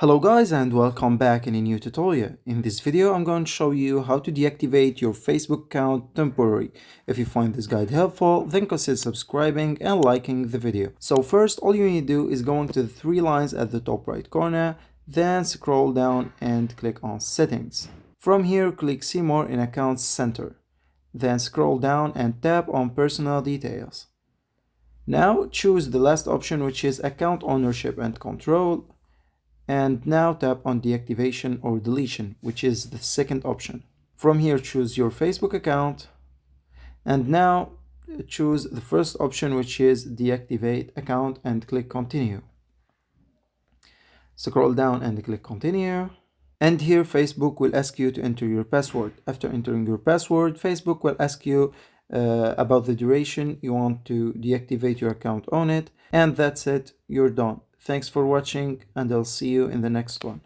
Hello guys and welcome back in a new tutorial. In this video I'm going to show you how to deactivate your Facebook account temporarily. If you find this guide helpful, then consider subscribing and liking the video. So first all you need to do is go into the three lines at the top right corner, then scroll down and click on settings. From here click see more in accounts center. Then scroll down and tap on personal details. Now choose the last option, which is account ownership and control. And now tap on deactivation or deletion, which is the second option. From here choose your Facebook account and now choose the first option, which is deactivate account, and click continue. Scroll down and click continue. And here Facebook will ask you to enter your password. After entering your password, Facebook will ask you about the duration you want to deactivate your account on it. And that's it, you're done. Thanks for watching and I'll see you in the next one.